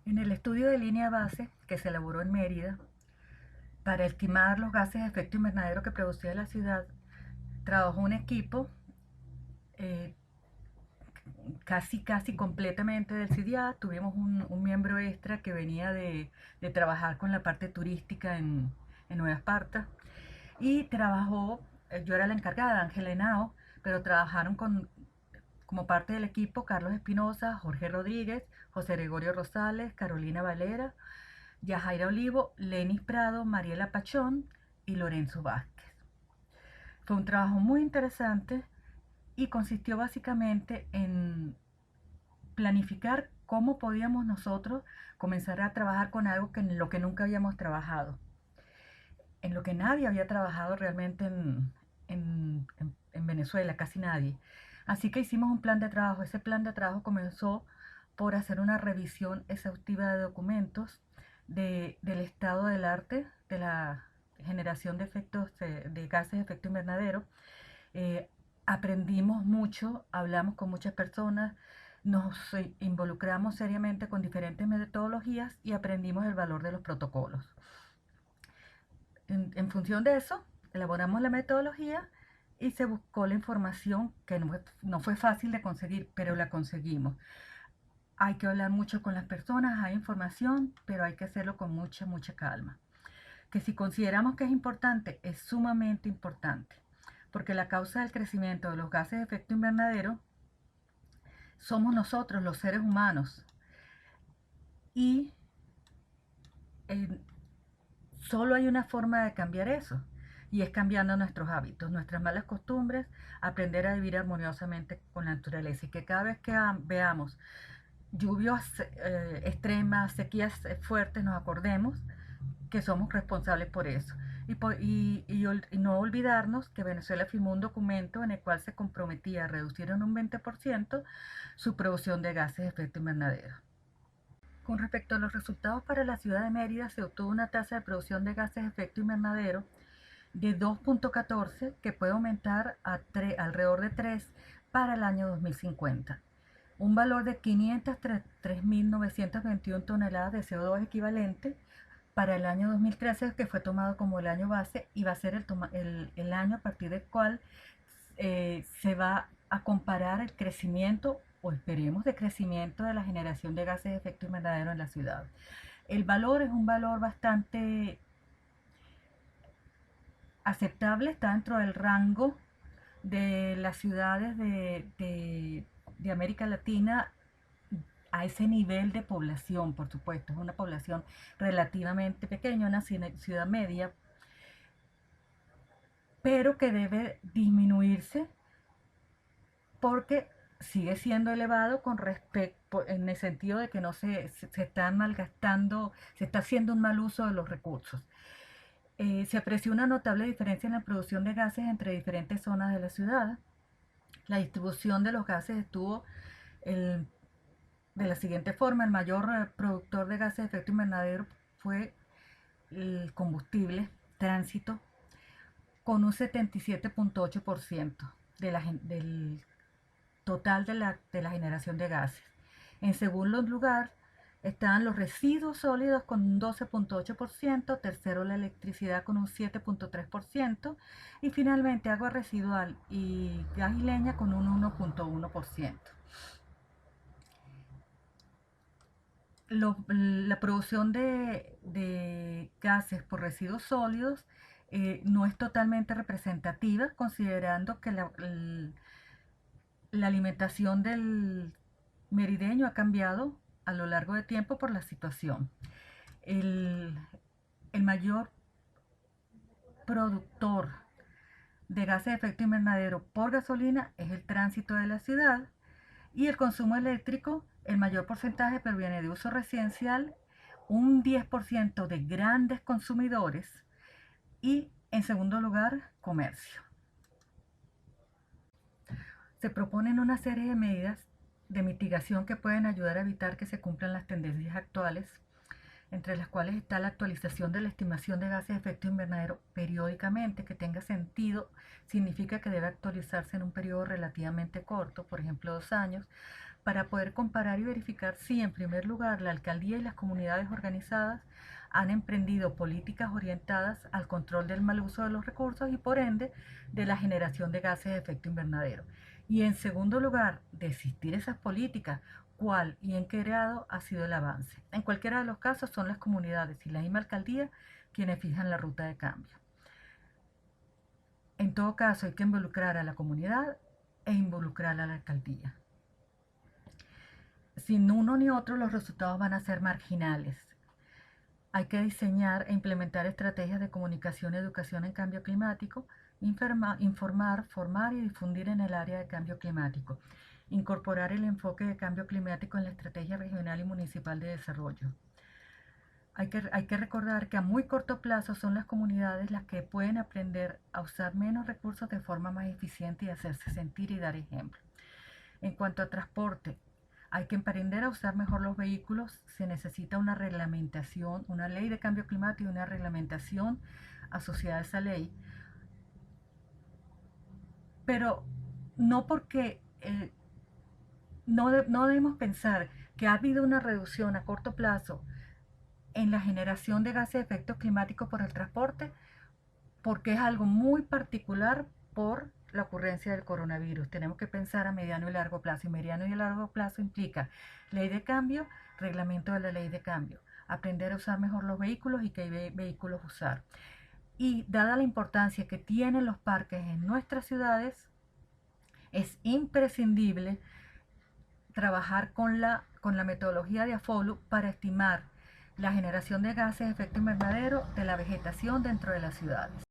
En el estudio de línea base que se elaboró en Mérida para estimar los gases de efecto invernadero que producía la ciudad, trabajó un equipo eh, casi completamente del CIDIA. Tuvimos un miembro extra que venía de trabajar con la parte turística en Nueva Esparta y trabajó, yo era la encargada, Ángela Henao, pero trabajaron como parte del equipo Carlos Espinosa, Jorge Rodríguez, José Gregorio Rosales, Carolina Valera, Yajaira Olivo, Lenis Prado, Mariela Pachón y Lorenzo Vázquez. Fue un trabajo muy interesante y consistió básicamente en planificar cómo podíamos nosotros comenzar a trabajar con algo en lo que nunca habíamos trabajado, en lo que nadie había trabajado realmente en Venezuela, casi nadie. Así que hicimos un plan de trabajo. Ese plan de trabajo comenzó por hacer una revisión exhaustiva de documentos del estado del arte, de la generación de efectos de gases de efecto invernadero. Eh, Aprendimos mucho, hablamos con muchas personas, nos involucramos seriamente con diferentes metodologías y aprendimos el valor de los protocolos. En función de eso, elaboramos la metodología y se buscó la información que no fue fácil de conseguir, pero la conseguimos. Hay que hablar mucho con las personas, hay información, pero hay que hacerlo con mucha calma. Que si consideramos que es importante, es sumamente importante, porque la causa del crecimiento de los gases de efecto invernadero somos nosotros, los seres humanos, y eh, solo hay una forma de cambiar eso, y es cambiando nuestros hábitos, nuestras malas costumbres, aprender a vivir armoniosamente con la naturaleza, y que cada vez que veamos lluvias extremas, sequías fuertes, nos acordemos que somos responsables por eso. Y no olvidarnos que Venezuela firmó un documento en el cual se comprometía a reducir en un 20% su producción de gases de efecto invernadero. Con respecto a los resultados para la ciudad de Mérida, se obtuvo una tasa de producción de gases de efecto invernadero de 2.14 que puede aumentar a alrededor de 3 para el año 2050. Un valor de 503.921 toneladas de CO2 equivalente para el año 2013, que fue tomado como el año base y va a ser el año a partir del cual se va a comparar el crecimiento, o esperemos de crecimiento, de la generación de gases de efecto invernadero en la ciudad. El valor es un valor bastante aceptable, está dentro del rango de las ciudades de América Latina a ese nivel de población. Por supuesto, es una población relativamente pequeña, una ciudad media, pero que debe disminuirse porque sigue siendo elevado con respecto, en el sentido de que no se están malgastando, se está haciendo un mal uso de los recursos. Se apreció una notable diferencia en la producción de gases entre diferentes zonas de la ciudad. La distribución de los gases estuvo de la siguiente forma: el mayor productor de gases de efecto invernadero fue el combustible, tránsito, con un 77.8% del total de la generación de gases. En segundo lugar están los residuos sólidos con un 12.8%, tercero la electricidad con un 7.3% y finalmente agua residual y gas y leña con un 1.1%. La producción de gases por residuos sólidos no es totalmente representativa, considerando que la alimentación del merideño ha cambiado a lo largo de tiempo por la situación. El, el mayor productor de gases de efecto invernadero por gasolina es el tránsito de la ciudad, y el consumo eléctrico, el mayor porcentaje proviene de uso residencial, un 10% de grandes consumidores, y en segundo lugar, comercio. Se proponen una serie de medidas de mitigación que pueden ayudar a evitar que se cumplan las tendencias actuales, entre las cuales está la actualización de la estimación de gases de efecto invernadero periódicamente. Que tenga sentido significa que debe actualizarse en un periodo relativamente corto, por ejemplo 2 años, para poder comparar y verificar si, en primer lugar, la alcaldía y las comunidades organizadas han emprendido políticas orientadas al control del mal uso de los recursos y, por ende, de la generación de gases de efecto invernadero. Y, en segundo lugar, de existir esas políticas, cuál y en qué grado ha sido el avance. En cualquiera de los casos, son las comunidades y la misma alcaldía quienes fijan la ruta de cambio. En todo caso, hay que involucrar a la comunidad e involucrar a la alcaldía. Sin uno ni otro, los resultados van a ser marginales. Hay que diseñar e implementar estrategias de comunicación y educación en cambio climático, informar, formar y difundir en el área de cambio climático, incorporar el enfoque de cambio climático en la estrategia regional y municipal de desarrollo. Hay que recordar que a muy corto plazo son las comunidades las que pueden aprender a usar menos recursos de forma más eficiente y hacerse sentir y dar ejemplo. En cuanto a transporte, hay que aprender a usar mejor los vehículos. Se necesita una reglamentación, una ley de cambio climático y una reglamentación asociada a esa ley. Pero no porque no debemos pensar que ha habido una reducción a corto plazo en la generación de gases de efecto climático por el transporte, porque es algo muy particular por la ocurrencia del coronavirus. Tenemos que pensar a mediano y largo plazo, y mediano y largo plazo implica ley de cambio, reglamento de la ley de cambio, aprender a usar mejor los vehículos y qué vehículos usar. Y dada la importancia que tienen los parques en nuestras ciudades, es imprescindible trabajar con la metodología de AFOLU para estimar la generación de gases de efecto invernadero de la vegetación dentro de las ciudades.